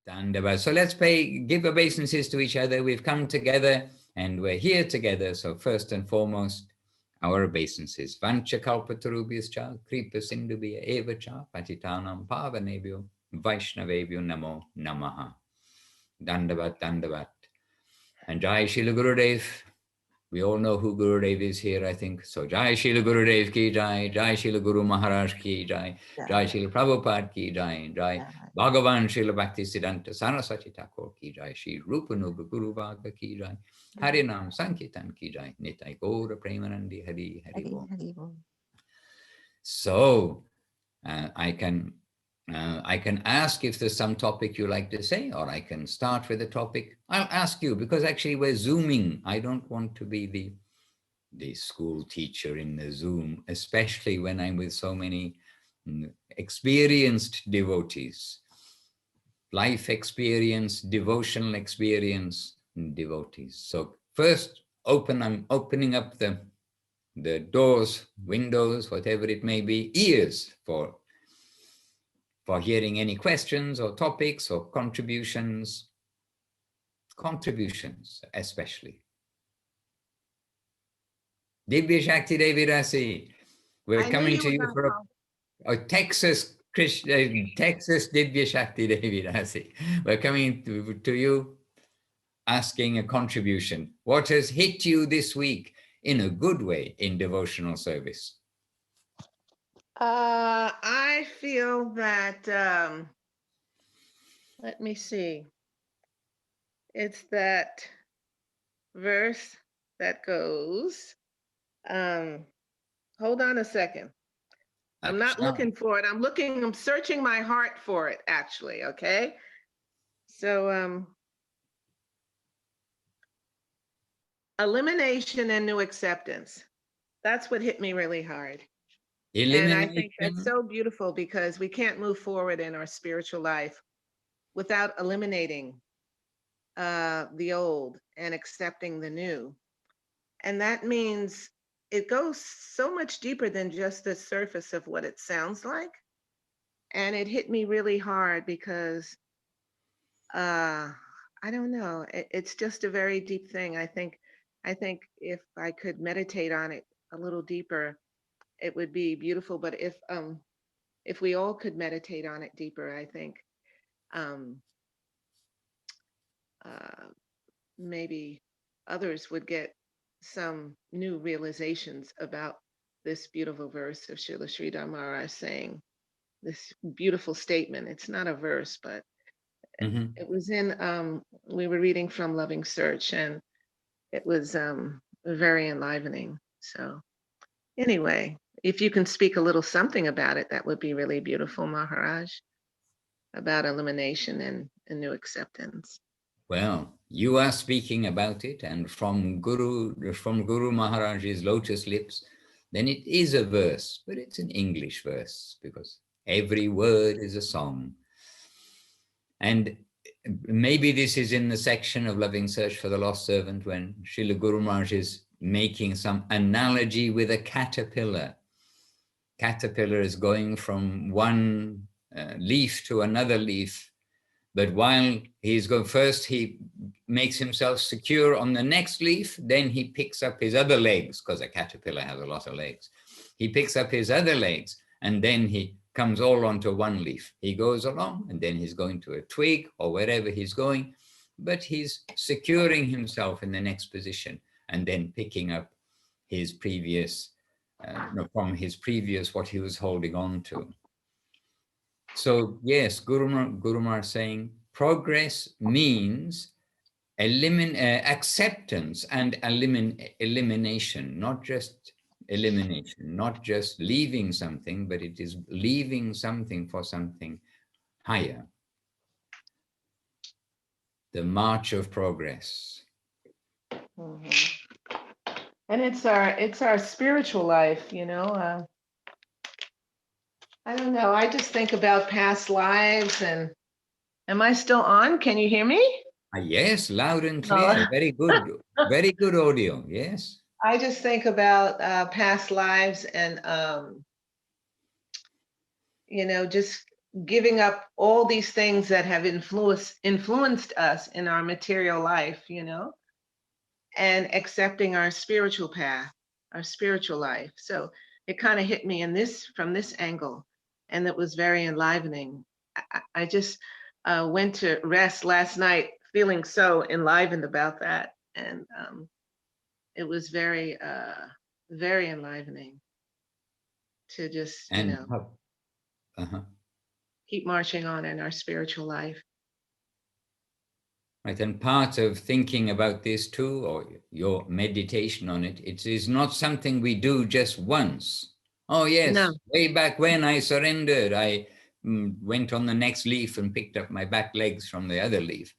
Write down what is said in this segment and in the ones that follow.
Dandavat. So let's give obeisances to each other. We've come together and we're here together. So first and foremost, our obeisances. Vancha kalpatarubhyascha, kripa sindhubhya evacha, patitanam pavanebhyo, vaishnavebhyo namo namaha. Dandavat, dandavat. And Jai Srila Gurudev. We all know who Gurudev is here, I think. So Jai Srila Gurudev ki Jai, Jai Srila Guru Maharaj ki Jai, Jai Srila Prabhupada ki Jai, Jai Bhagavan Srila Bhakti Siddhanta Saraswati Thakur ki Jai, Shri Rupa Nuga Guru Bhaga ki Jai, Hari Nam Sankirtan ki Jai, Nitai Gaura Premanandi Hari Hari Bol. So I can ask if there's some topic you like to say, or I can start with a topic. I'll ask you, because actually we're Zooming. I don't want to be the school teacher in the Zoom, especially when I'm with so many experienced devotees, life experience, devotional experience, devotees. So first, I'm opening up the doors, windows, whatever it may be, ears for hearing any questions or topics or contributions especially. Divya Shakti Devi Rasi, we're coming to you from Texas Divya Shakti Devi Rasi. We're coming to you asking a contribution. What has hit you this week in a good way in devotional service? I feel that, let me see. It's that verse that goes, hold on a second. I'm not looking for it. I'm searching my heart for it, actually, okay? So, elimination and new acceptance. That's what hit me really hard. And I think that's so beautiful, because we can't move forward in our spiritual life without eliminating the old and accepting the new. And that means it goes so much deeper than just the surface of what it sounds like. And it hit me really hard because, I don't know, it's just a very deep thing. I think if I could meditate on it a little deeper, it would be beautiful. But if we all could meditate on it deeper, I think maybe others would get some new realizations about this beautiful verse of Srila Sridhar Maharaj saying this beautiful statement. It's not a verse, but it was in, we were reading from Loving Search, and it was very enlivening. So anyway, if you can speak a little something about it, that would be really beautiful, Maharaj, about elimination and new acceptance. Well, you are speaking about it, and from Guru Maharaj's lotus lips, then it is a verse, but it's an English verse, because every word is a song. And maybe this is in the section of Loving Search for the Lost Servant, when Srila Guru Maharaj is making some analogy with a caterpillar. Caterpillar is going from one leaf to another leaf, but while he's going first, he makes himself secure on the next leaf, then he picks up his other legs, because a caterpillar has a lot of legs. He picks up his other legs, and then he comes all onto one leaf. He goes along, and then he's going to a twig or wherever he's going, but he's securing himself in the next position, and then picking up his previous, from his previous, what he was holding on to. So yes, Guru Maharaj saying progress means acceptance and elimination, not just elimination, not just leaving something, but it is leaving something for something higher. The march of progress. And it's our spiritual life, you know. I don't know. I just think about past lives. And am I still on? Can you hear me? Yes, loud and clear. Very good. Very good audio. Yes. I just think about past lives and, you know, just giving up all these things that have influenced us in our material life, and accepting our spiritual path, our spiritual life. So it kind of hit me from this angle, and it was very enlivening. I just went to rest last night feeling so enlivened about that, and it was very, very enlivening to just, keep marching on in our spiritual life. Right, and part of thinking about this too, or your meditation on it, it is not something we do just once. Oh yes, No. way back when I surrendered, I went on the next leaf and picked up my back legs from the other leaf.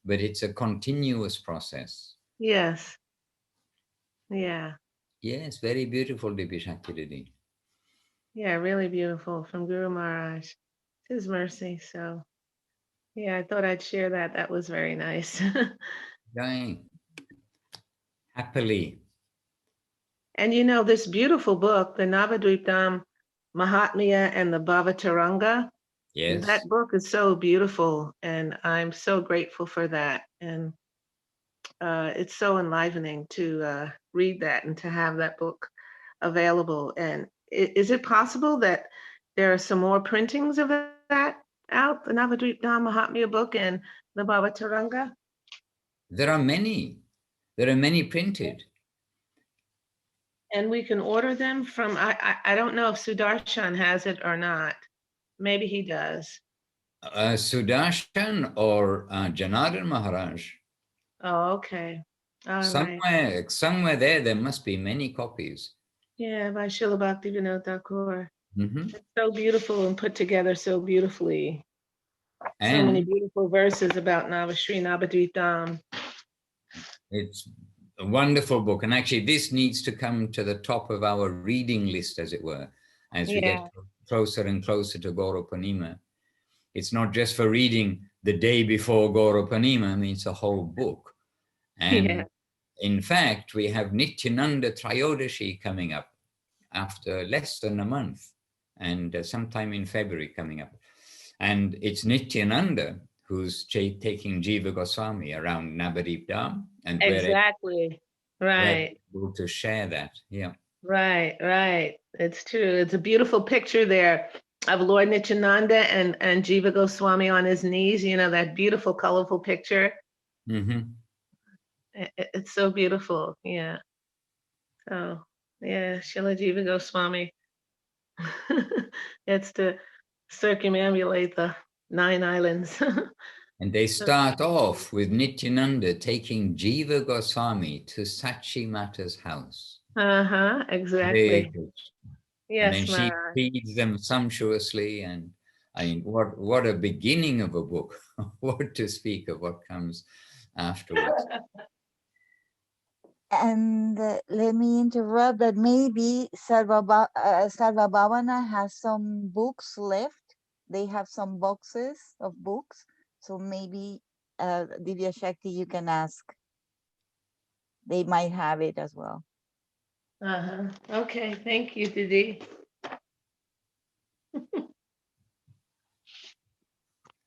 But it's a continuous process. Yes. Yeah. Yes, very beautiful, Divya Shakti Didi. Yeah, really beautiful from Guru Maharaj. His mercy. So yeah, I thought I'd share that. That was very nice. Dying. Happily. And this beautiful book, the Navadam Mahatma and the Bhavataranga, Yes. that book is so beautiful, and I'm so grateful for that. And it's so enlivening to read that and to have that book available. And is it possible that there are some more printings of that out, the Navadam Mahatma book and the Bhavataranga? There are many. There are many printed. And we can order them from, I don't know if Sudarshan has it or not. Maybe he does. Sudarshan or Janardhan Maharaj. Oh, okay. All Somewhere there must be many copies. Yeah, by Srila Bhaktivinoda Thakur. It's so beautiful and put together so beautifully. And so many beautiful verses about Navashri Navadvitam. It's a wonderful book. And actually, this needs to come to the top of our reading list, as it were, as we get closer and closer to Gaurapanima. It's not just for reading the day before Gaurapanima. I mean, it's a whole book. And in fact, we have Nityananda Trayodashi coming up after less than a month, and sometime in February coming up. And it's Nityananda who's taking Jiva Goswami around Navadip Dham. And exactly. Right. We're able to share that. Yeah. Right. It's true. It's a beautiful picture there of Lord Nityananda and Jiva Goswami on his knees, that beautiful, colorful picture. It's so beautiful. Yeah. So, yeah, Srila Jiva Goswami. It's to circumambulate the 9 islands. And they start off with Nityananda taking Jiva Goswami to Sachi Mata's house. Exactly. Yes, and then she feeds them sumptuously, and I mean, what a beginning of a book. What to speak of what comes afterwards. And let me interrupt that maybe Sarvabhavana has some books left. They have some boxes of books. So maybe Divya Shakti, you can ask. They might have it as well. Okay, thank you, Didi.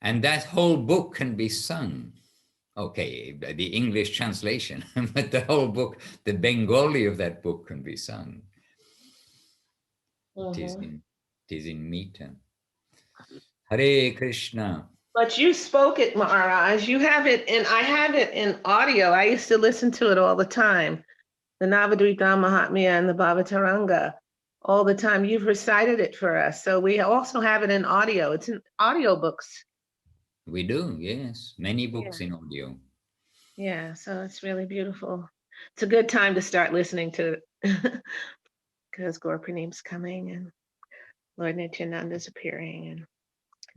And that whole book can be sung. Okay, the English translation, but the whole book, the Bengali of that book can be sung. It is in meter. Hare Krishna. But you spoke it, Maharaj. You have it, and I have it in audio. I used to listen to it all the time. The Navadvitam Mahatma and the Bhavataranga, all the time. You've recited it for us. So we also have it in audio. It's in audio books. We do, yes. Many books in audio. Yeah, so it's really beautiful. It's a good time to start listening to it because Gaurapanim's coming and Lord Nityananda's appearing. And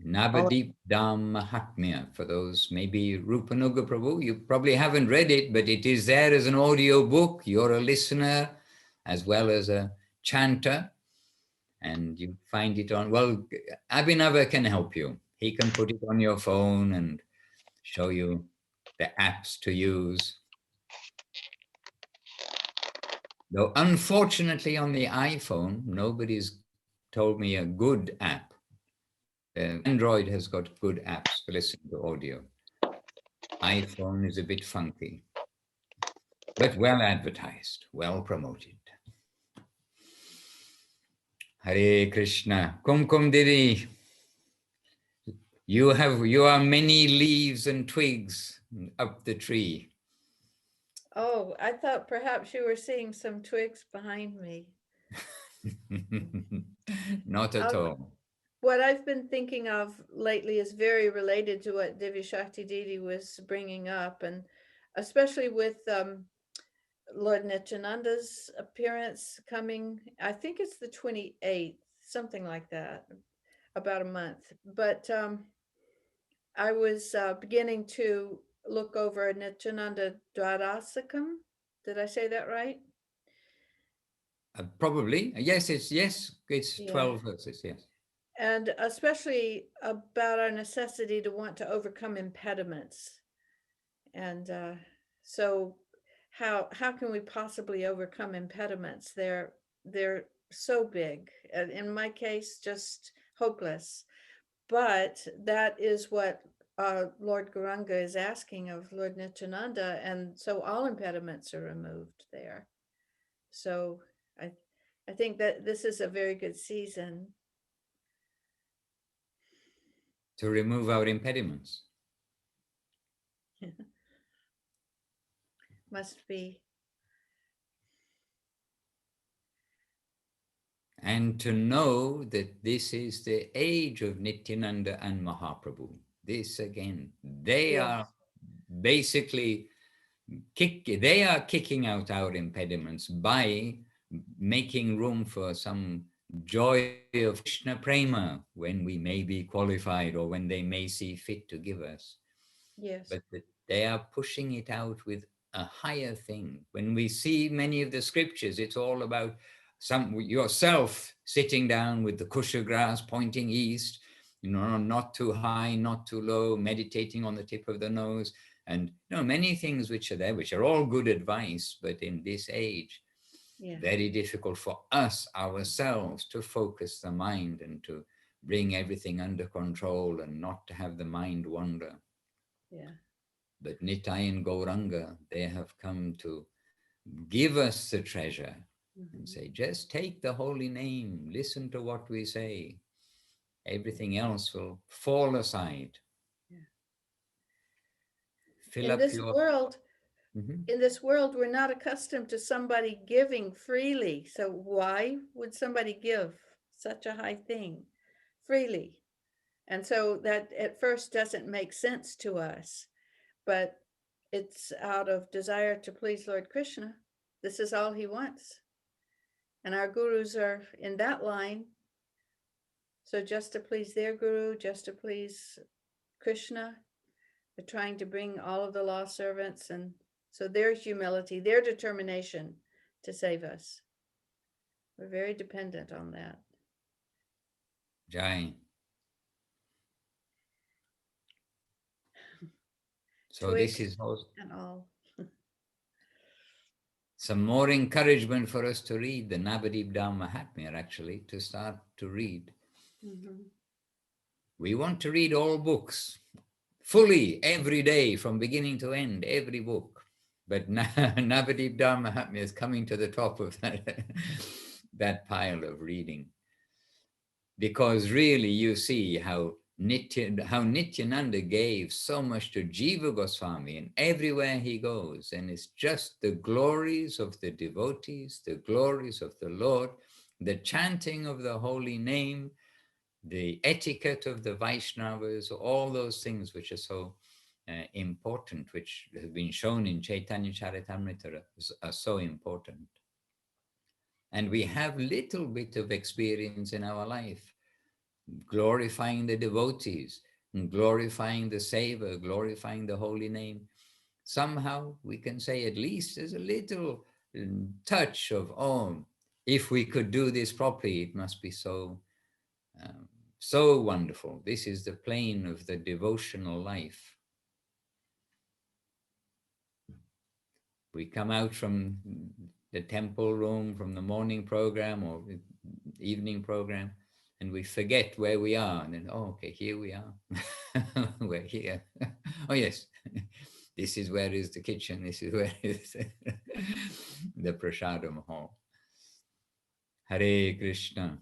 Navadip Dham Mahatmya, for those maybe Rupanuga Prabhu, you probably haven't read it, but it is there as an audio book. You're a listener as well as a chanter, and you find it on, well, Abhinava can help you. He can put it on your phone and show you the apps to use. Though unfortunately on the iPhone, nobody's told me a good app Android has got good apps for listening to audio. iPhone is a bit funky, but well advertised, well promoted. Hare Krishna. Kum Didi. You are many leaves and twigs up the tree. Oh, I thought perhaps you were seeing some twigs behind me. Not at all. What I've been thinking of lately is very related to what Divya Shakti Didi was bringing up, and especially with Lord Nityananda's appearance coming. I think it's the 28th, something like that, about a month. But I was beginning to look over Nityananda Dwadasakam. Did I say that right? Probably. Yes, it's Yeah. 12 verses, yes. And especially about our necessity to want to overcome impediments. And so how can we possibly overcome impediments? They're so big. And in my case, just hopeless. But that is what Lord Gauranga is asking of Lord Nityananda, and so all impediments are removed there. So I think that this is a very good season to remove our impediments. Must be. And to know that this is the age of Nityananda and Mahaprabhu. This again, they are basically kicking out our impediments by making room for some joy of Krishna Prema when we may be qualified or when they may see fit to give us. Yes. But they are pushing it out with a higher thing. When we see many of the scriptures, it's all about yourself sitting down with the kusha grass pointing east, not too high, not too low, meditating on the tip of the nose, and many things which are there, which are all good advice, but in this age, very difficult for us ourselves to focus the mind and to bring everything under control and not to have the mind wander. Yeah. But Nitai and Gauranga, they have come to give us the treasure and say, just take the holy name, listen to what we say. Everything else will fall aside. Fill in up this your world, Mhm. in this world, we're not accustomed to somebody giving freely. So why would somebody give such a high thing freely? And so that at first doesn't make sense to us, but it's out of desire to please Lord Krishna. This is all he wants. And our gurus are in that line. So just to please their guru, just to please Krishna, they're trying to bring all of the law servants, and so their humility, their determination to save us. We're very dependent on that. Jai. So Twigs this is also and all. some more encouragement for us to read the Navadam Mahatma, actually, to start to read. We want to read all books fully every day from beginning to end, every book. But Navadam Mahatma is coming to the top of that pile of reading. Because really you see how Nityananda gave so much to Jiva Goswami, and everywhere he goes, and it's just the glories of the devotees, the glories of the Lord, the chanting of the holy name, the etiquette of the Vaishnavas, all those things which are so important, which have been shown in Chaitanya Charitamrita, are so important. And we have little bit of experience in our life, glorifying the devotees, glorifying the Seva, glorifying the holy name. Somehow we can say at least there's a little touch of, oh, if we could do this properly, it must be so wonderful. This is the plane of the devotional life. We come out from the temple room, from the morning program or evening program, and we forget where we are. And then, oh, okay, here we are. We're here. Oh, yes. This is where is the kitchen. This is where is the prasadam hall. Hare Krishna.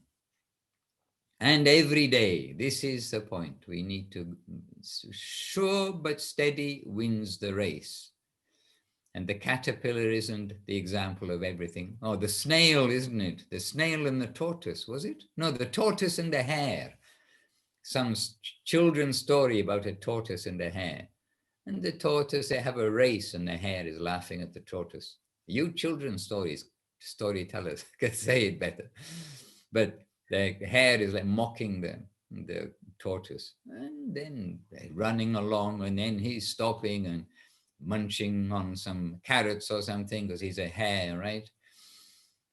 And every day, this is the point. We need to, sure but steady wins the race. And the caterpillar isn't the example of everything. Oh, the snail, isn't it? The snail and the tortoise, was it? No, the tortoise and the hare. Some children's story about a tortoise and a hare. And the tortoise, they have a race and the hare is laughing at the tortoise. You children's storytellers can say it better. But the hare is like mocking the tortoise. And then they're running along, and then he's stopping and munching on some carrots or something because he's a hare, right?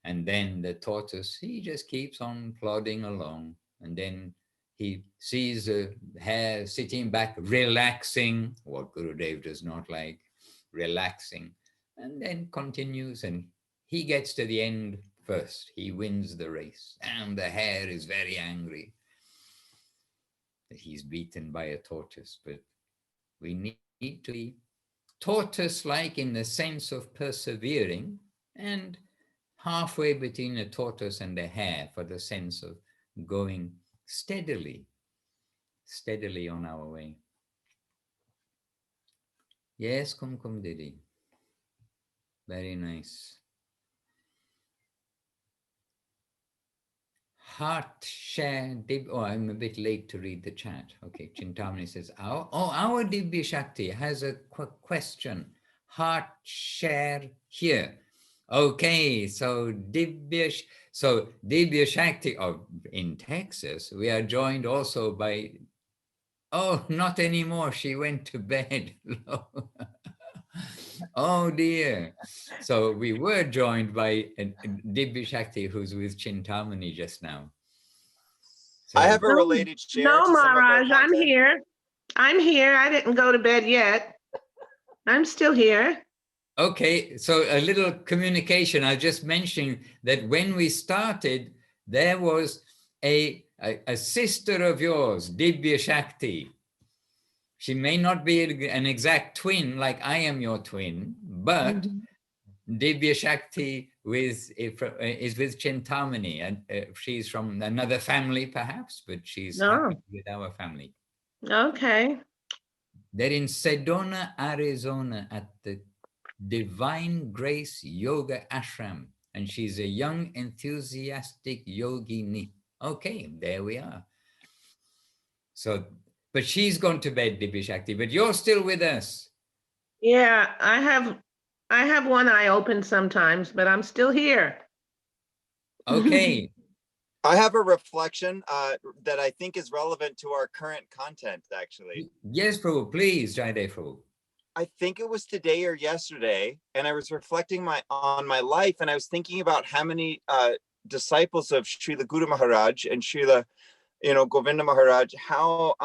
And then the tortoise, he just keeps on plodding along. And then he sees a hare sitting back, relaxing, what Gurudev does not like, relaxing, and then continues, and he gets to the end first. He wins the race, and the hare is very angry that he's beaten by a tortoise. But we need to be tortoise-like in the sense of persevering, and halfway between a tortoise and a hare for the sense of going steadily on our way. Yes, Kum Didi. Very nice. Heart share, I'm a bit late to read the chat. Okay, Chintamani says, our Dibya Shakti has a question. Heart share here. Okay, so Dibya Shakti in Texas, we are joined also by, oh, not anymore. She went to bed. Oh dear. So we were joined by Dibya Shakti, who's with Chintamani just now. So, I have a related share. No, to some Maharaj, of our I'm here. I'm here. I didn't go to bed yet. I'm still here. Okay, so a little communication. I just mentioned that when we started, there was a sister of yours, Dibya Shakti. She may not be an exact twin like I am your twin, but Dibya Shakti is with Chintamani, and she's from another family perhaps, but she's happy with our family. Okay. They're in Sedona, Arizona at the Divine Grace Yoga Ashram, and she's a young, enthusiastic yogini. Okay, there we are. So, but she's gone to bed, Dibya Shakti, but you're still with us. Yeah, I have one eye open sometimes, but I'm still here. Okay. I have a reflection that I think is relevant to our current content, actually. Yes, Prabhu, please, Jaidev Prabhu. I think it was today or yesterday, and I was reflecting on my life, and I was thinking about how many disciples of Srila Guru Maharaj and Srila, Govinda Maharaj, how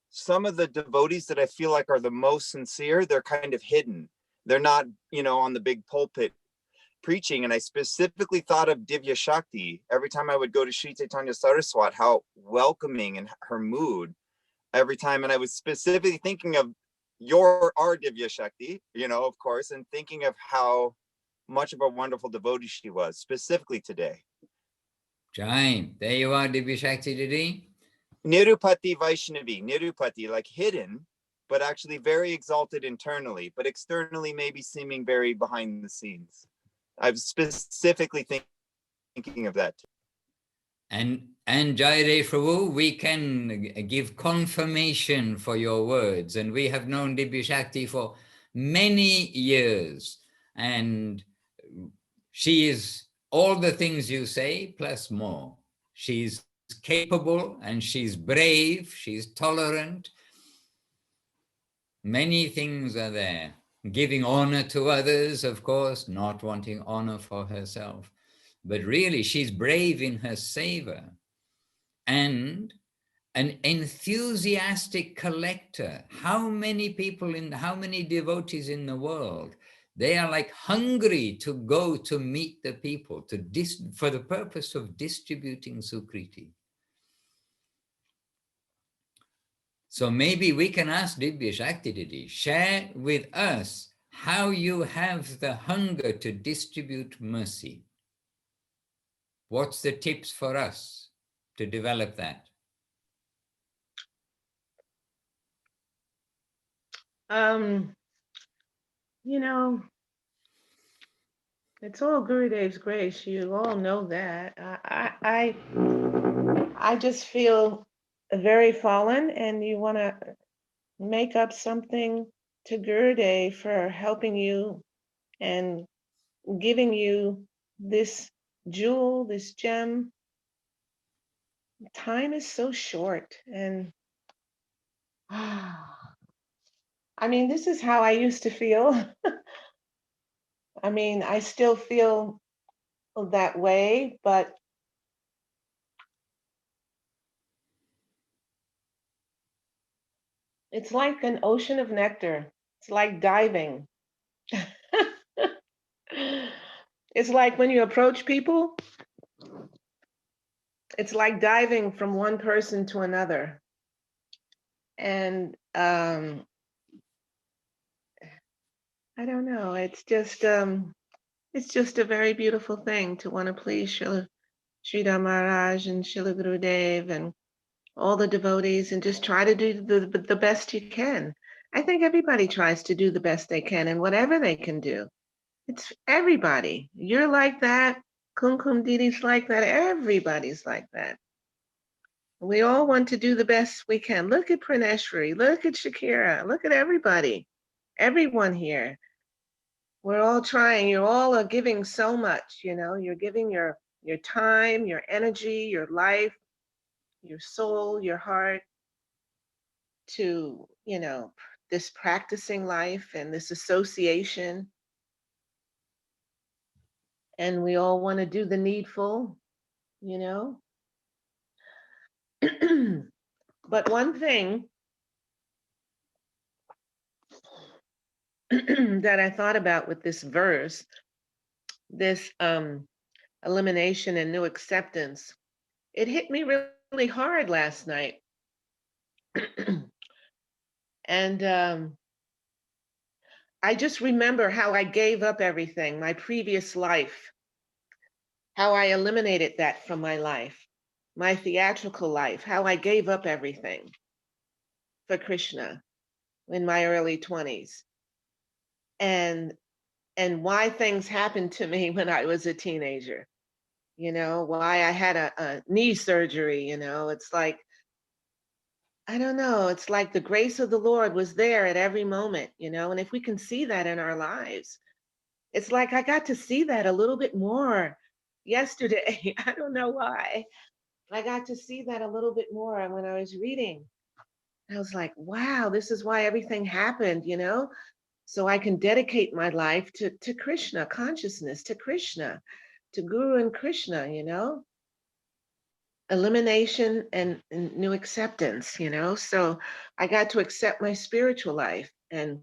some of the devotees that I feel like are the most sincere, they're kind of hidden. They're not, on the big pulpit preaching. And I specifically thought of Dibya Shakti every time I would go to Sri Chaitanya Saraswat, how welcoming and her mood every time. And I was specifically thinking of our Dibya Shakti, of course, and thinking of how much of a wonderful devotee she was, specifically today. Jai, there you are, Dibya Shakti Didi. Nirupati Vaishnavi, Nirupati, like hidden, but actually very exalted internally, but externally maybe seeming very behind the scenes. I was specifically thinking of that. And Jaidev Prabhu, we can give confirmation for your words. And we have known Dibya Shakti for many years. And she is all the things you say, plus more. She's capable and she's brave, she's tolerant. Many things are there. Giving honor to others, of course, not wanting honor for herself. But really, she's brave in her seva. And an enthusiastic collector. How many devotees in the world, they are like hungry to go to meet the people, for the purpose of distributing Sukriti. So maybe we can ask Divya Shakti Didi, share with us how you have the hunger to distribute mercy. What's the tips for us to develop that? You know, it's all Gurudev's grace. You all know that. I just feel very fallen, and you want to make up something to Gurudev for helping you and giving you this jewel, this gem. Time is so short, and I mean, this is how I used to feel. I mean, I still feel that way, but it's like an ocean of nectar. It's like diving. It's like when you approach people, it's like diving from one person to another. And I don't know, it's just a very beautiful thing to want to please Sridhar Maharaj and Srila Gurudev and all the devotees, and just try to do the best you can. I think everybody tries to do the best they can, and whatever they can do. It's everybody. You're like that. Kumkum Didi's like that. Everybody's like that. We all want to do the best we can. Look at Praneshwari. Look at Shakira. Look at everybody. Everyone here. We're all trying. You all are giving so much. You know, you're giving your time, your energy, your life, your soul, your heart to, you know, this practicing life and this association. And we all want to do the needful, you know. But one thing that I thought about with this verse, this elimination and new acceptance, it hit me really hard last night. And I just remember how I gave up everything, my previous life, how I eliminated that from my life, my theatrical life, how I gave up everything for Krishna in my early 20s. And why things happened to me when I was a teenager, you know, why I had a knee surgery, you know, it's like, I don't know, it's like the grace of the Lord was there at every moment, you know, and if we can see that in our lives, it's like I got to see that a little bit more yesterday. I don't know why. I got to see that a little bit more when I was reading. I was like, wow, this is why everything happened, you know? So I can dedicate my life to Krishna consciousness, to Krishna, to Guru and Krishna, you know? Elimination and new acceptance, you know? So I got to accept my spiritual life. And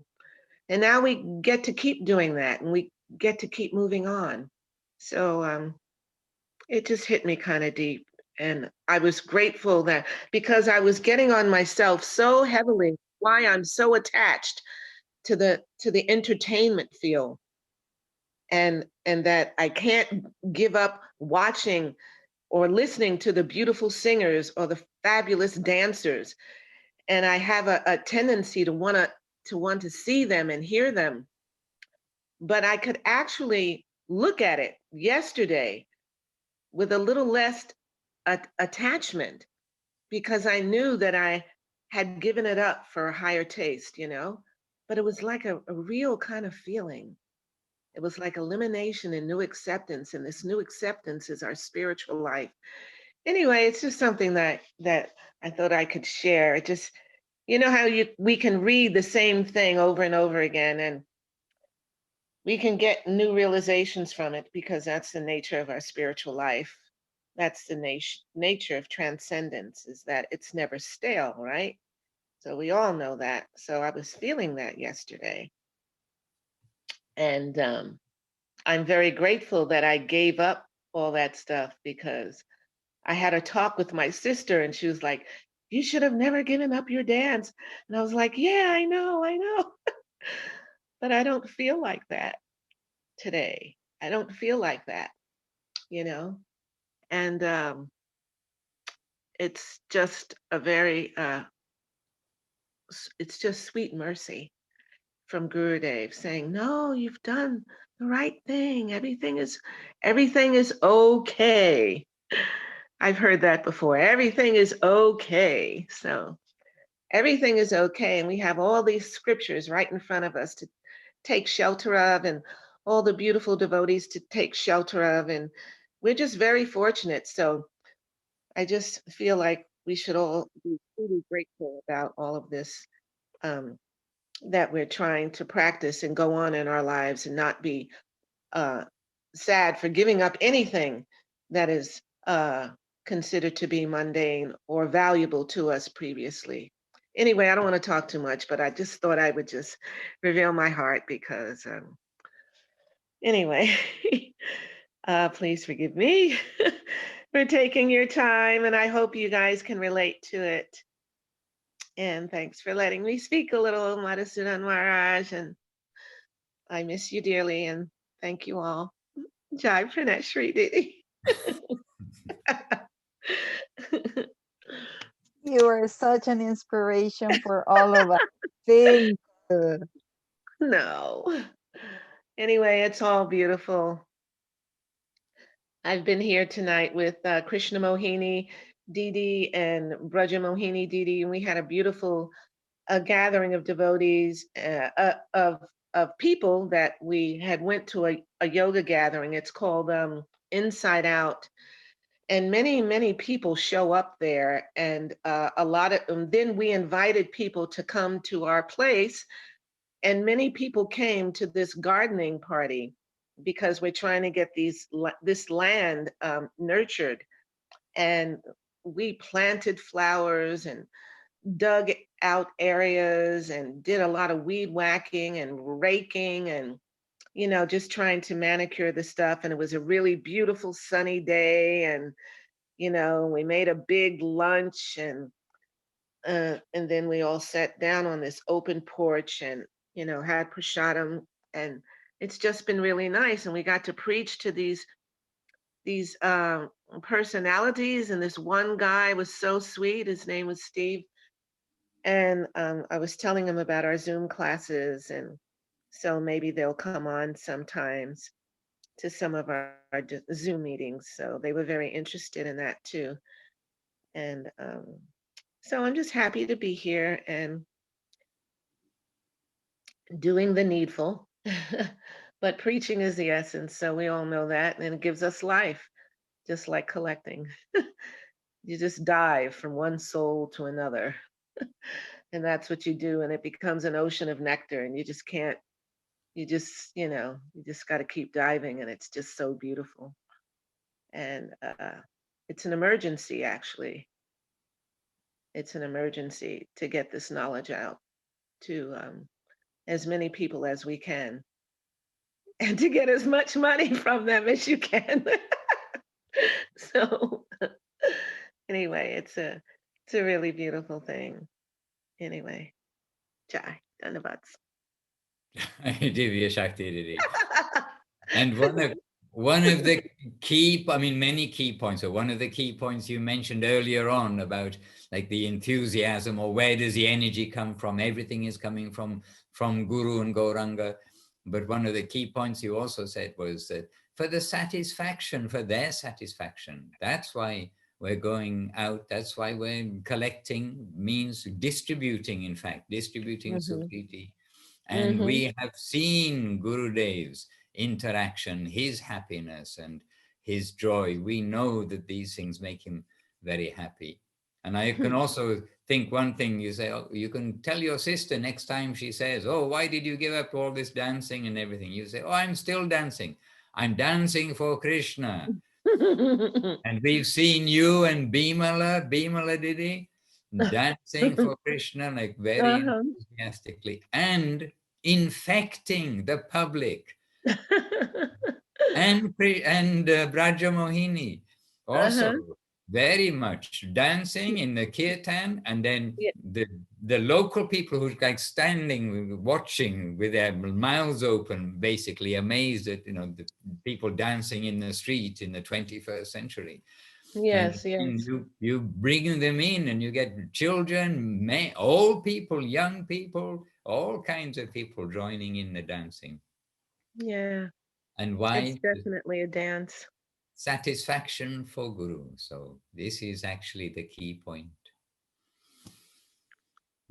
now we get to keep doing that, and we get to keep moving on. So it just hit me kind of deep. And I was grateful that, because I was getting on myself so heavily, why I'm so attached to the entertainment field, and that I can't give up watching or listening to the beautiful singers or the fabulous dancers. And I have a tendency to want to see them and hear them. But I could actually look at it yesterday with a little less attachment, because I knew that I had given it up for a higher taste, you know? But it was like a real kind of feeling. It was like elimination and new acceptance. And this new acceptance is our spiritual life. Anyway, it's just something that I thought I could share. It just, you know how we can read the same thing over and over again, and we can get new realizations from it, because that's the nature of our spiritual life. That's the nature of transcendence, is that it's never stale, right? So we all know that. So I was feeling that yesterday. And I'm very grateful that I gave up all that stuff, because I had a talk with my sister, and she was like, you should have never given up your dance. And I was like, yeah, I know. But I don't feel like that today. I don't feel like that, you know? And it's just a very, it's just sweet mercy from Gurudev saying, no, you've done the right thing. Everything is okay. I've heard that before. Everything is okay. So everything is okay. And we have all these scriptures right in front of us to take shelter of, and all the beautiful devotees to take shelter of. And we're just very fortunate. So I just feel like we should all be truly grateful about all of this, that we're trying to practice and go on in our lives, and not be sad for giving up anything that is considered to be mundane or valuable to us previously. Anyway, I don't want to talk too much, but I just thought I would just reveal my heart because, anyway, please forgive me for taking your time, and I hope you guys can relate to it. And thanks for letting me speak a little, Madhusudan Maharaj, and I miss you dearly, and thank you all. Jai Praneshri Didi. You are such an inspiration for all of us. Thank you. No. Anyway, it's all beautiful. I've been here tonight with Krishna Mohini Didi and Braja Mohini Didi, and we had a beautiful gathering of devotees, of people that we had went to a yoga gathering. It's called Inside Out. And many people show up there, and a lot of them. Then we invited people to come to our place, and many people came to this gardening party because we're trying to get this land nurtured. And we planted flowers and dug out areas and did a lot of weed whacking and raking, and just trying to manicure the stuff. And it was a really beautiful sunny day, and we made a big lunch, and then we all sat down on this open porch and had prasadam, and it's just been really nice. And we got to preach to these personalities, and this one guy was so sweet. His name was Steve, and I was telling him about our Zoom classes, and so maybe they'll come on sometimes to some of our Zoom meetings. So they were very interested in that too. And so I'm just happy to be here and doing the needful. But preaching is the essence, so we all know that, and it gives us life, just like collecting. You just dive from one soul to another. And that's what you do, and it becomes an ocean of nectar, and you just can't, you just got to keep diving, and it's just so beautiful. And it's an emergency, actually. It's an emergency to get this knowledge out to as many people as we can, and to get as much money from them as you can. So anyway, it's a really beautiful thing. Anyway, Jai, Dhanavats. Divya Shakti Didi. And one of the key, many key points, or one of the key points you mentioned earlier on about like the enthusiasm, or where does the energy come from? Everything is coming from Guru and Gauranga. But one of the key points you also said was that for their satisfaction, that's why we're going out. That's why we're collecting, means distributing, in fact, distributing Sukriti. And we have seen Gurudev's interaction, his happiness and his joy. We know that these things make him very happy. And I can also think one thing, you say, oh, you can tell your sister next time she says, oh, why did you give up all this dancing and everything? You say, oh, I'm still dancing. I'm dancing for Krishna. And we've seen you and Bimala Didi, dancing for Krishna, like very enthusiastically, and infecting the public. And Braja Mohini also very much dancing in the kirtan, and then Yeah. the local people who like standing watching with their mouths open, basically amazed at the people dancing in the street in the 21st century. Yes, And yes. you bring them in, and you get children, men, old people, young people, all kinds of people joining in the dancing. Yeah. And It's why? definitely a dance. Satisfaction for Guru. So this is actually the key point.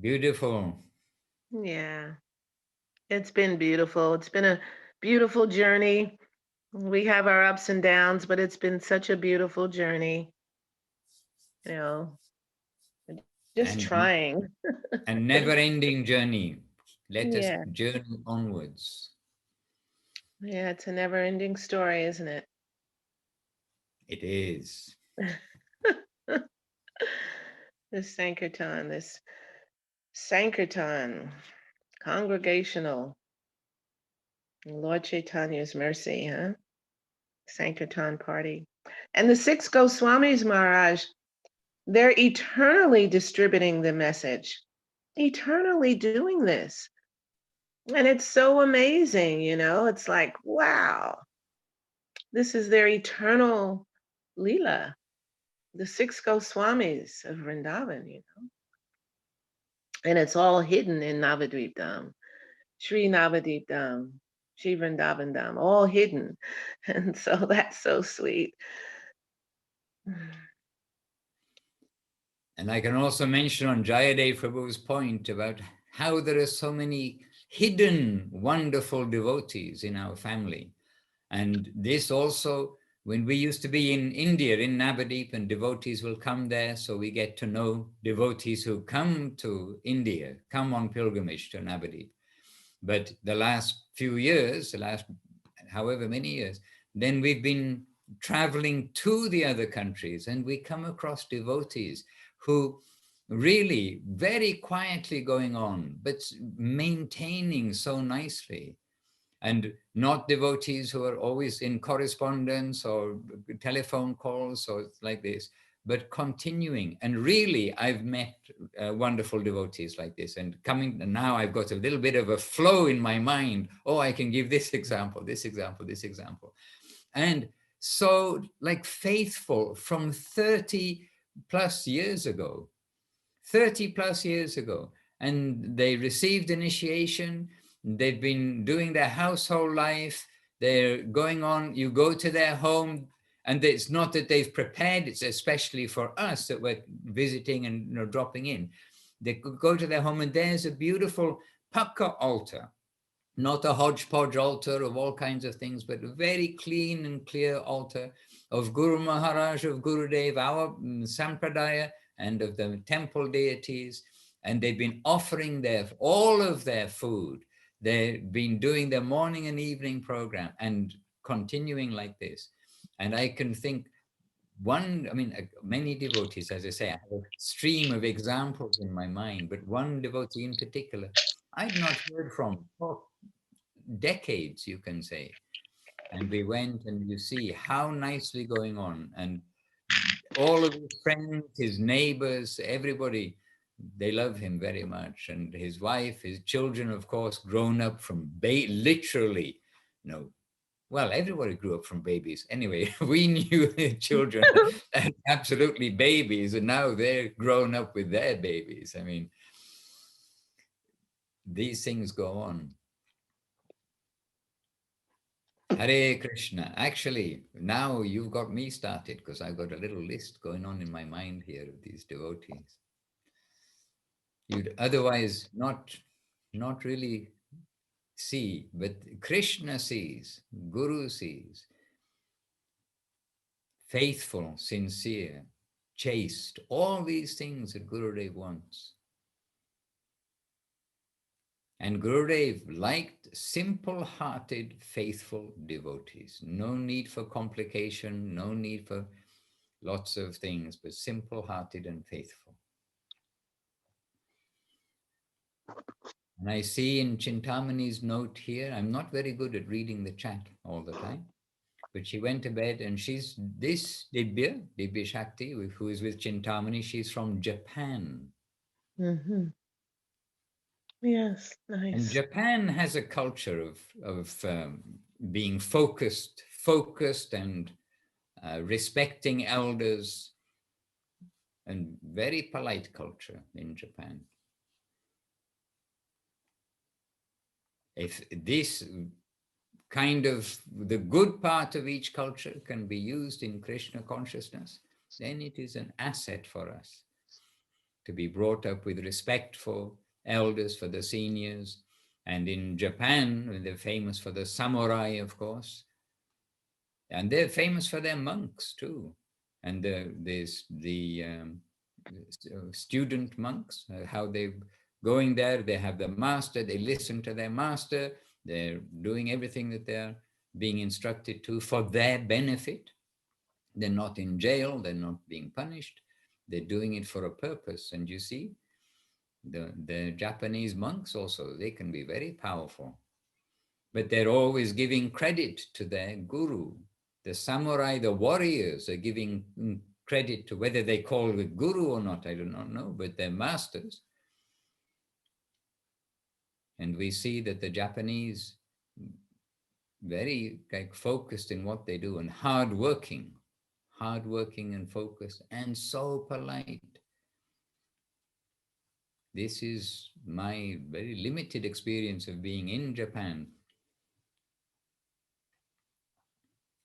Beautiful. Yeah. It's been beautiful. It's been a beautiful journey. We have our ups and downs, but it's been such a beautiful journey. You know, just And trying. a never-ending journey. Let us Yeah. journey onwards. Yeah, it's a never-ending story, isn't it? It is. This Sankirtan, congregational, Lord Chaitanya's mercy, huh? Sankirtan party. And the six Goswamis, Maharaj, they're eternally distributing the message, eternally doing this. And it's so amazing, it's like, wow, this is their eternal Leela, the six Goswamis of Vrindavan, and it's all hidden in Navadvip Dham, Sri Navadvip Dham, Sri Vrindavan Dham, all hidden. And so that's so sweet. And I can also mention on Jayadev Prabhu's point about how there are so many hidden wonderful devotees in our family. And this also, when we used to be in India, in Navadvip, and devotees will come there, so we get to know devotees who come to India, come on pilgrimage to Navadvip. But the last few years, the last however many years, then we've been traveling to the other countries, and we come across devotees who really very quietly going on, but maintaining so nicely. And not devotees who are always in correspondence or telephone calls or like this, but continuing. And really, I've met wonderful devotees like this. And now I've got a little bit of a flow in my mind. Oh, I can give this example, this example, this example. And so like faithful from 30 plus years ago, 30 plus years ago. And they received initiation. They've been doing their household life. They're going on, you go to their home, and it's not that they've prepared, it's especially for us that we're visiting and dropping in. They go to their home, and there's a beautiful Pakka altar, not a hodgepodge altar of all kinds of things, but a very clean and clear altar of Guru Maharaj, of Gurudev, our Sampradaya, and of the temple deities. And they've been offering all of their food. They've been doing their morning and evening program and continuing like this. And I can think many devotees, as I say, I have a stream of examples in my mind, but one devotee in particular, I'd not heard from for decades, you can say. And we went, and you see how nicely going on. And all of his friends, his neighbors, everybody, they love him very much. And his wife, his children, of course, grown up from literally, well, everybody grew up from babies. Anyway, we knew the children as absolutely babies, and now they're grown up with their babies. I mean, these things go on. Hare Krishna. Actually, now you've got me started, because I've got a little list going on in my mind here of these devotees. You'd otherwise not really see, but Krishna sees, Guru sees. Faithful, sincere, chaste, all these things that Gurudev wants. And Gurudev liked simple-hearted, faithful devotees. No need for complication, no need for lots of things, but simple-hearted and faithful. And I see in Chintamani's note here, I'm not very good at reading the chat all the time, but she went to bed, and she's this Dibya Shakti, who is with Chintamani. She's from Japan. Mm-hmm. Yes, And nice. Japan has a culture of being focused and respecting elders, and very polite culture in Japan. If this kind of the good part of each culture can be used in Krishna consciousness, then it is an asset for us to be brought up with respect for elders, for the seniors. And in Japan, they're famous for the samurai, of course, and they're famous for their monks too. And there's the student monks, how they going there, they have the master, they listen to their master, they're doing everything that they're being instructed to for their benefit. They're not in jail, they're not being punished, they're doing it for a purpose. And you see, the Japanese monks also, they can be very powerful, but they're always giving credit to their guru. The samurai, the warriors, are giving credit to, whether they call it guru or not, I do not know, but they're masters. And we see that the Japanese, very focused in what they do, and hardworking and focused, and so polite. This is my very limited experience of being in Japan.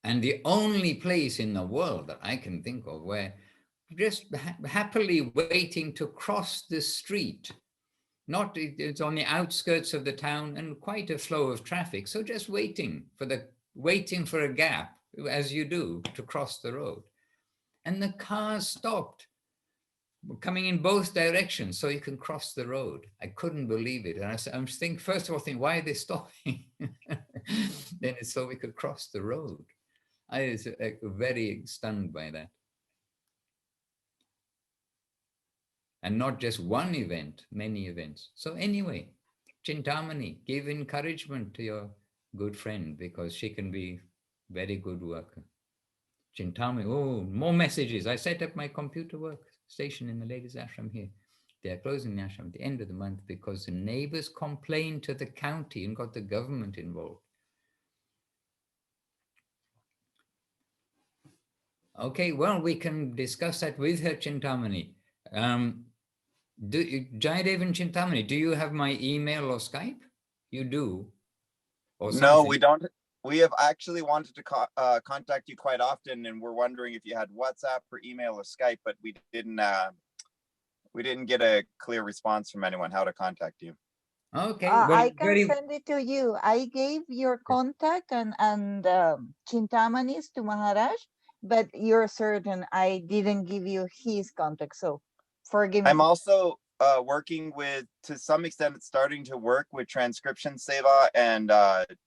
And the only place in the world that I can think of where just happily waiting to cross the street, it's on the outskirts of the town and quite a flow of traffic. So just waiting for a gap, as you do, to cross the road. And the cars stopped, coming in both directions so you can cross the road. I couldn't believe it. And I'm first of all, why are they stopping? Then it's so we could cross the road. I was very stunned by that. And not just one event, many events. So anyway, Chintamani, give encouragement to your good friend, because she can be very good worker. Chintamani, oh, more messages. I set up my computer workstation in the ladies' ashram here. They are closing the ashram at the end of the month because the neighbors complained to the county and got the government involved. Okay, well, we can discuss that with her, Chintamani. Jayadev and Chintamani, do you have my email or Skype? You do? Or something? No, we don't. We have actually wanted to contact you quite often, and we're wondering if you had WhatsApp or email or Skype, but we didn't get a clear response from anyone how to contact you. Okay, well, I can send it to you. I gave your contact and Chintamani's to Maharaj, but you're certain I didn't give you his contact, so forgive me. I'm also working with, to some extent, it's starting to work with transcription seva and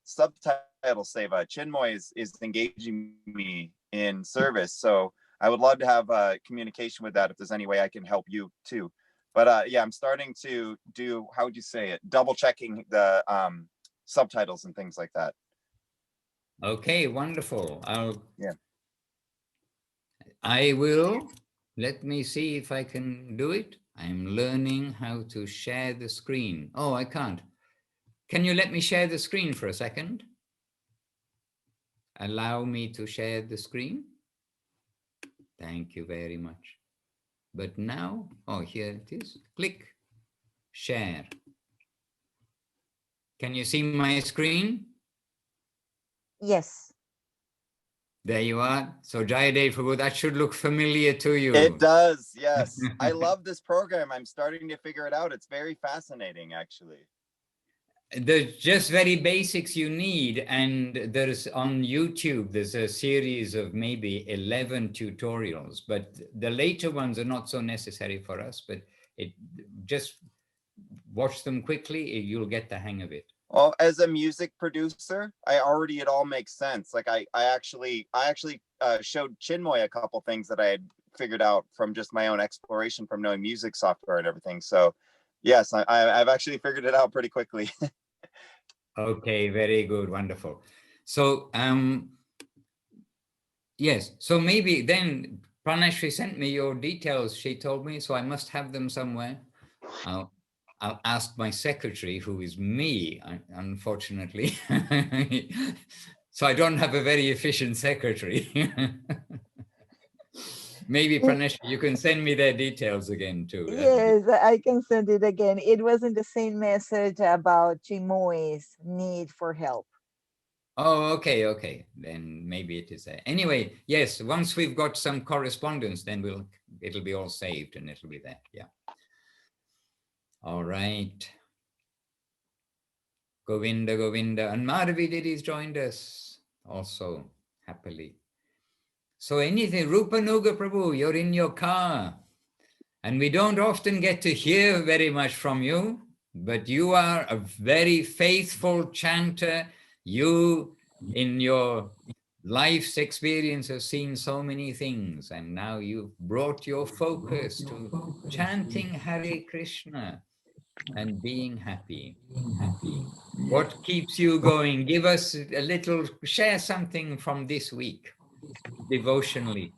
subtitle seva. Chinmoy is engaging me in service, so I would love to have communication with that if there's any way I can help you too. But yeah, I'm starting to do, how would you say it, double checking the subtitles and things like that. Okay, wonderful. I will. Let me see if I can do it. I'm learning how to share the screen. Oh, I can't. Can you let me share the screen for a second? Allow me to share the screen. Thank you very much. But now, oh, here it is. Click, share. Can you see my screen? Yes. There you are. So Jayadev Prabhu, that should look familiar to you. It does, yes. I love this program. I'm starting to figure it out. It's very fascinating, actually. There's just very basics you need, and there's on YouTube, there's a series of maybe 11 tutorials, but the later ones are not so necessary for us, but just watch them quickly, you'll get the hang of it. Well, as a music producer, it all makes sense. Like I actually showed Chinmoy a couple things that I had figured out from just my own exploration from knowing music software and everything. So yes, I've actually figured it out pretty quickly. Okay, very good, wonderful. So Yes, so maybe then Pranashri sent me your details, she told me, so I must have them somewhere. I'll ask my secretary, who is me, unfortunately. So I don't have a very efficient secretary. Maybe Pranashri, you can send me their details again too. Yes, I can send it again. It wasn't the same message about Chimoe's need for help. Oh, okay. Then maybe it is there. Anyway, yes, once we've got some correspondence, then it'll be all saved and it'll be there. Yeah. All right. Govinda, Govinda. And Madhavi Diddy's joined us also, happily. So anything, Rupa Nuga Prabhu, you're in your car. And we don't often get to hear very much from you, but you are a very faithful chanter. You, in your life's experience, have seen so many things, and now you've brought your focus to chanting Hare Krishna and being happy. What keeps you going? Give us a little, share something from this week, devotionally.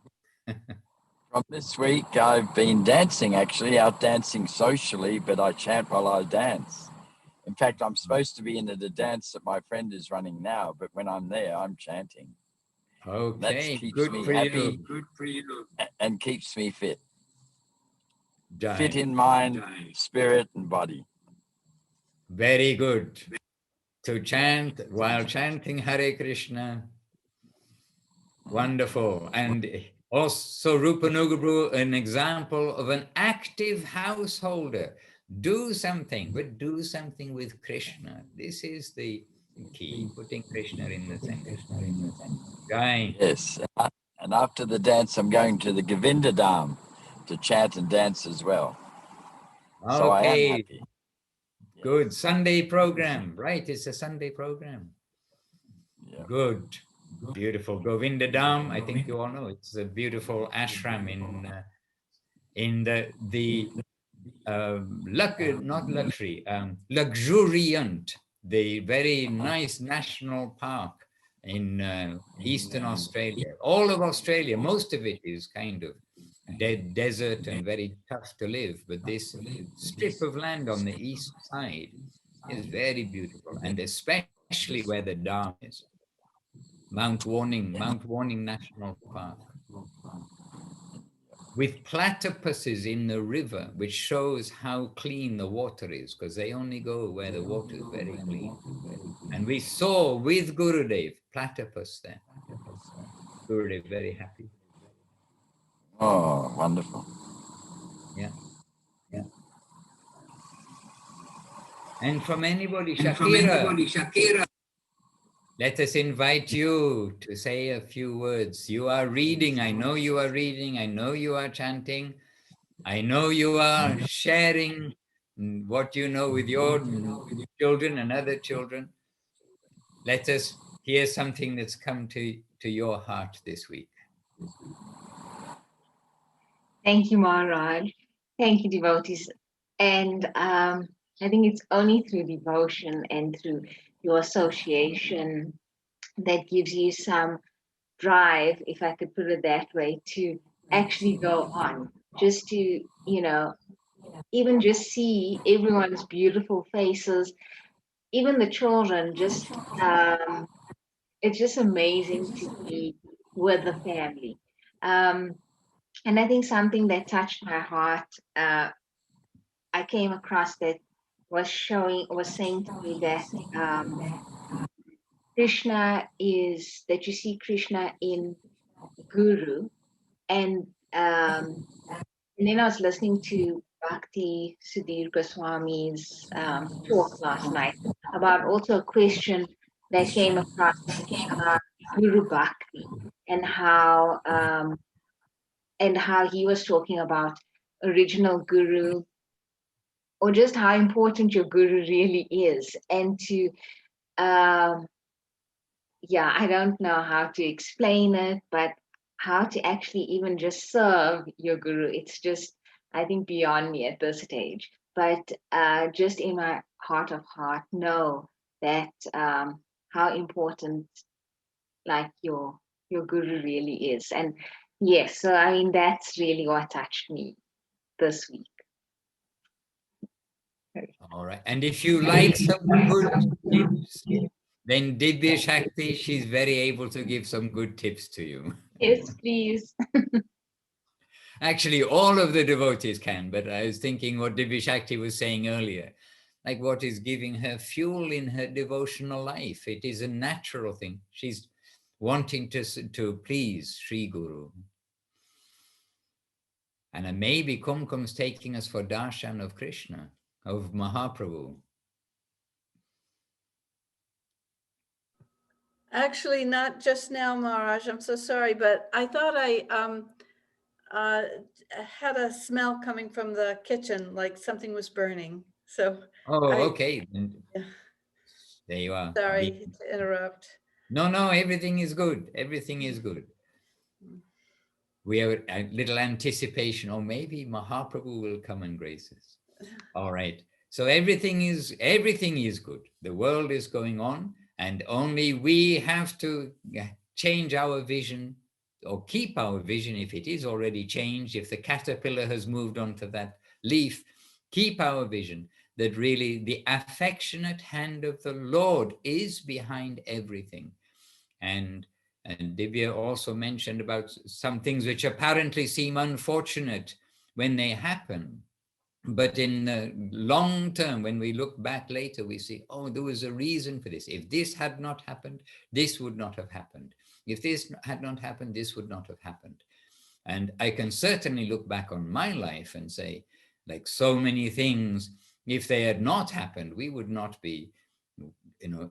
From this week, I've been dancing, actually, out dancing socially, but I chant while I dance. In fact, I'm supposed to be in the dance that my friend is running now, but when I'm there, I'm chanting. Okay, that keeps good me for happy, you. good for you, and keeps me fit. Jai. Fit in mind, spirit, and body. Very good. To chant while chanting Hare Krishna. Wonderful. And also Rupa Nuga, an example of an active householder. Do something, but do something with Krishna. This is the key, putting Krishna in the center. Jai. Yes. And after the dance, I'm going to the Govinda Dham to chant and dance as well. So I am happy. Good. Sunday program, right? It's a Sunday program. Yeah. Good. Beautiful. Govinda Dham, I think you all know, it's a beautiful ashram in the not luxury, luxuriant, the very nice national park in Eastern Australia. All of Australia, most of it is kind of dead desert and very tough to live, but this strip of land on the east side is very beautiful, and especially where the dam is. Mount Warning National Park, with platypuses in the river, which shows how clean the water is, because they only go where the water is very clean. And we saw with Gurudev platypus there. Gurudev very happy. Oh, wonderful. Yeah. And from anybody, Shakira, let us invite you to say a few words. You are reading. I know you are reading. I know you are chanting. I know you are sharing what you know with your children and other children. Let us hear something that's come to your heart this week. Thank you, Maharaj. Thank you, devotees. And I think it's only through devotion and through your association that gives you some drive, if I could put it that way, to actually go on, just to, even just see everyone's beautiful faces, even the children, just, it's just amazing to be with the family. And I think something that touched my heart, I came across that was saying to me that that you see Krishna in Guru, and then I was listening to Bhakti Sudhir Goswami's talk last night about also a question that came across about Guru Bhakti, and how he was talking about original Guru, or just how important your Guru really is, and to I don't know how to explain it, but how to actually even just serve your Guru, it's just, I think, beyond me at this stage. But just in my heart of heart, know that how important, like, your your guru really is. And yes, so I mean, that's really what touched me this week. All right. And if you like some good tips, then Divya Shakti, she's very able to give some good tips to you. Yes, please. Actually, all of the devotees can, but I was thinking what Divya Shakti was saying earlier, like what is giving her fuel in her devotional life. It is a natural thing. She's wanting to please Sri Guru. And maybe Kumkum's taking us for darshan of Krishna, of Mahaprabhu. Actually, not just now, Maharaj. I'm so sorry, but I thought I had a smell coming from the kitchen, like something was burning. So, okay. Yeah. There you are. Sorry to interrupt. No, everything is good. Everything is good. We have a little anticipation, or maybe Mahaprabhu will come and grace us. All right. So everything is good. The world is going on, and only we have to change our vision, or keep our vision if it is already changed. If the caterpillar has moved on to that leaf, keep our vision that really the affectionate hand of the Lord is behind everything. And Divya also mentioned about some things which apparently seem unfortunate when they happen. But in the long term, when we look back later, we see, oh, there was a reason for this. If this had not happened, this would not have happened. If this had not happened, this would not have happened. And I can certainly look back on my life and say, like so many things, if they had not happened, we would not be,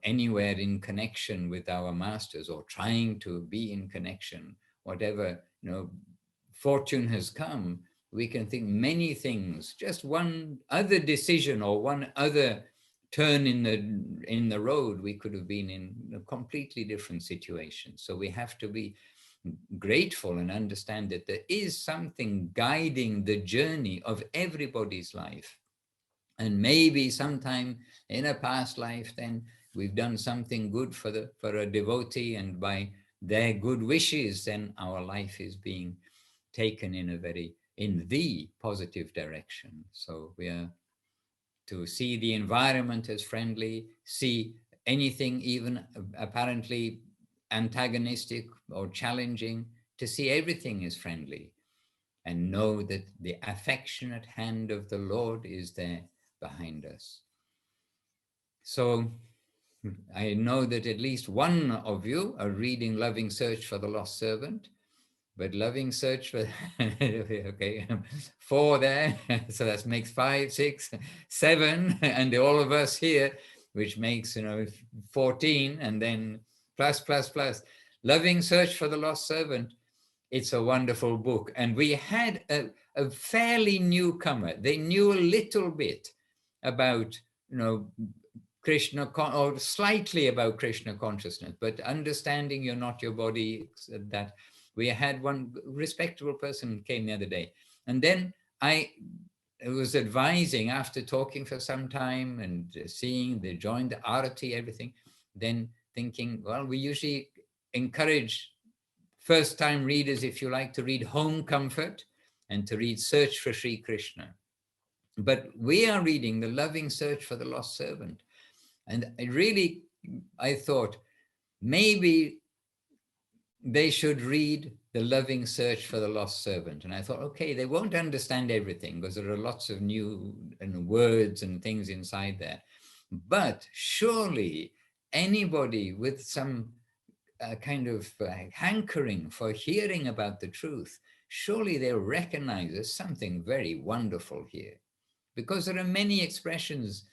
anywhere in connection with our masters, or trying to be in connection. Whatever, fortune has come, we can think many things. Just one other decision or one other turn in the road, we could have been in a completely different situation. So we have to be grateful and understand that there is something guiding the journey of everybody's life. And maybe sometime in a past life, then we've done something good for a devotee, and by their good wishes, then our life is being taken in the positive direction. So we are to see the environment as friendly, see anything even apparently antagonistic or challenging, to see everything as friendly, and know that the affectionate hand of the Lord is there behind us. So I know that at least one of you are reading Loving Search for the Lost Servant, but Loving Search for, okay, 4 there, so that makes 5, 6, 7, and all of us here, which makes, 14, and then plus. Loving Search for the Lost Servant. It's a wonderful book. And we had a fairly newcomer. They knew a little bit about, Krishna, or slightly about Krishna consciousness, but understanding you're not your body, that we had one respectable person came the other day. And then I was advising, after talking for some time and seeing they joined the arati, everything, then thinking, well, we usually encourage first-time readers, if you like, to read Home Comfort and to read Search for Sri Krishna. But we are reading The Loving Search for the Lost Servant. And I thought, maybe they should read The Loving Search for the Lost Servant. And I thought, okay, they won't understand everything because there are lots of new words and things inside there. But surely anybody with some kind of hankering for hearing about the truth, surely they'll recognize there's something very wonderful here. Because there are many expressions,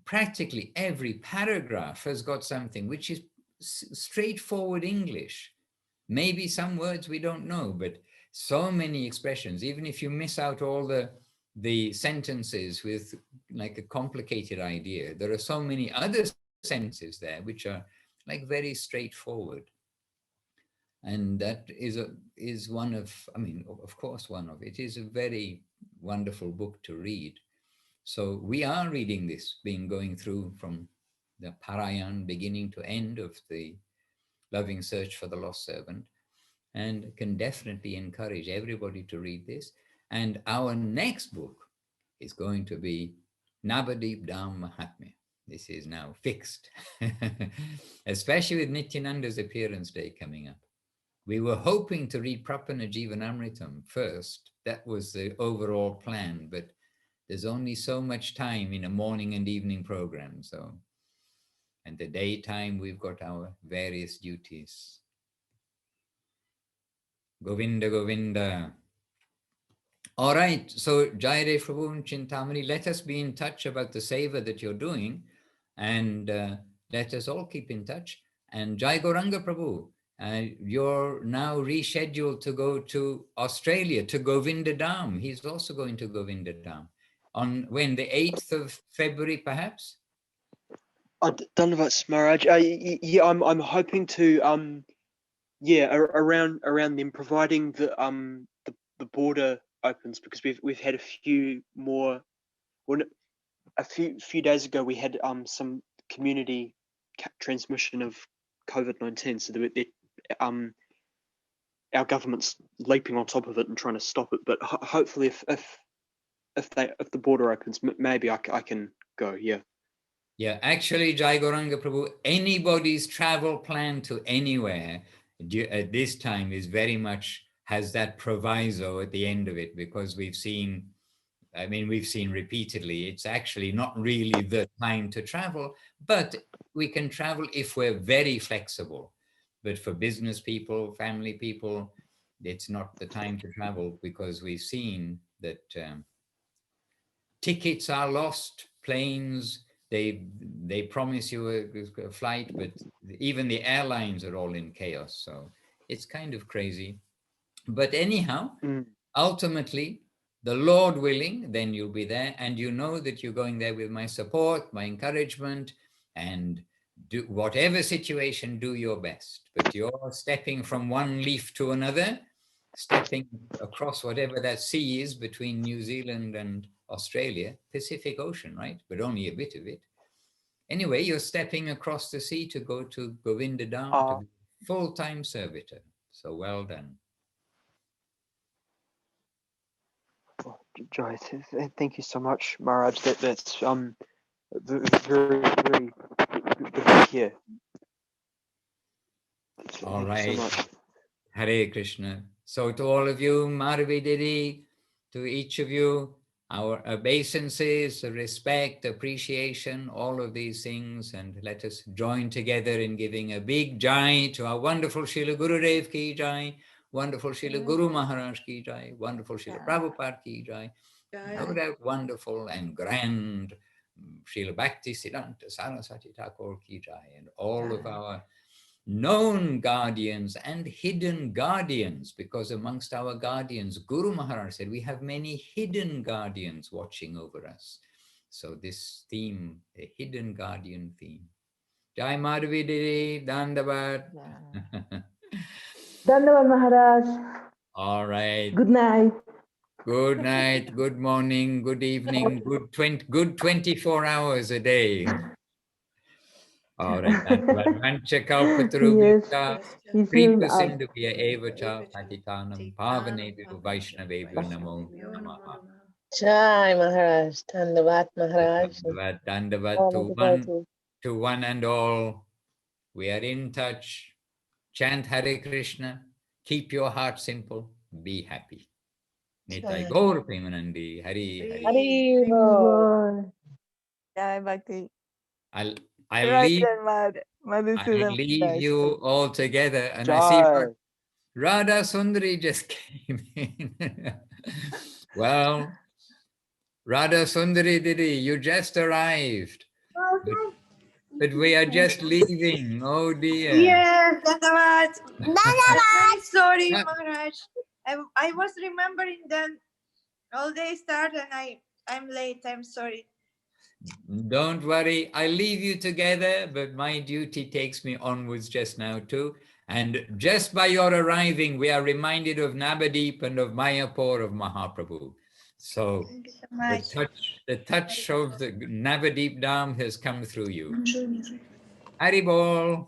practically every paragraph has got something which is straightforward English. Maybe some words we don't know, but so many expressions, even if you miss out all the sentences with like a complicated idea, there are so many other sentences there which are like very straightforward. And that is one of, of course, it is a very wonderful book to read. So we are reading this, going through from the Parayan, beginning to end of the Loving Search for the Lost Servant. and can definitely encourage everybody to read this. And our next book is going to be Navadam Mahatma. This is now fixed, especially with Nityananda's appearance day coming up. We were hoping to read Prapana Jivanamritam first. That was the overall plan, but there's only so much time in a morning and evening program. So, and the daytime, we've got our various duties. Govinda, Govinda. All right, so Jaigorangaprabhu and Chintamani, let us be in touch about the seva that you're doing, and let us all keep in touch. And Jaigorangaprabhu, you're now rescheduled to go to Australia, to Govinda Dham. He's also going to Govinda Dham. On when, the 8th of February, perhaps? Dhanavad Maharaj. Yeah, I'm hoping to around them, providing the border opens, because we've had a few more. Well, a few days ago we had some community transmission of COVID-19, so our government's leaping on top of it and trying to stop it. But hopefully, if the border opens, maybe I can go. Yeah. Yeah, actually, Jaigorangaprabhu, anybody's travel plan to anywhere at this time is very much has that proviso at the end of it, because we've seen repeatedly, it's actually not really the time to travel, but we can travel if we're very flexible. But for business people, family people, it's not the time to travel, because we've seen that tickets are lost, planes, they promise you a flight, but even the airlines are all in chaos. So it's kind of crazy. But anyhow, ultimately, the Lord willing, then you'll be there, and you know that you're going there with my support, my encouragement, and do whatever situation, do your best. But you're stepping from one leaf to another, stepping across whatever that sea is between New Zealand and Australia, Pacific Ocean, right? But only a bit of it. Anyway, you're stepping across the sea to go to Govinda Dham, to be full-time servitor. So well done. Jai, thank you so much, Maharaj. That's very good to hear. All right. So Hare Krishna. So to all of you, Madhavi Didi, to each of you, our obeisances, respect, appreciation, all of these things, and let us join together in giving a big jai to our wonderful Srila Gurudev ki jai, wonderful Srila Guru Maharaj ki jai, wonderful Srila Prabhupada ki jai, no doubt wonderful and grand Srila Bhakti Siddhanta Saraswati Thakur ki jai, and all of our known guardians and hidden guardians, because amongst our guardians, Guru Maharaj said, we have many hidden guardians watching over us. So this theme, a hidden guardian theme. Jai Madhavi Didi, Dandavad. Dandavad Maharaj. All right. Good night. Good night, good morning, good evening, good 24 hours a day. All right. Vancha kalpatarubhya kripa sindhubhya evacha patitanam pavanebhyo vaishnavebhyo namo namaha. Jai Maharaj, Dandavad Maharaj. Dandavat to one and all. We are in touch. Chant Hare Krishna. Keep your heart simple. Be happy. Nitai Gaur Premanandi. Hari Hari. Jai Bhakti. I'll leave you all together, and I see Radha Sundari just came in. Well, Radha Sundari Didi, you just arrived, but we are just leaving. Oh dear. Yes, Dandavad. I'm sorry, Maharaj. I was remembering that all day start and I'm late. I'm sorry. Don't worry, I leave you together, but my duty takes me onwards just now too. And just by your arriving, we are reminded of Navadip and of Mayapur of Mahaprabhu. So the touch of the Navadip Dham has come through you. Haribol.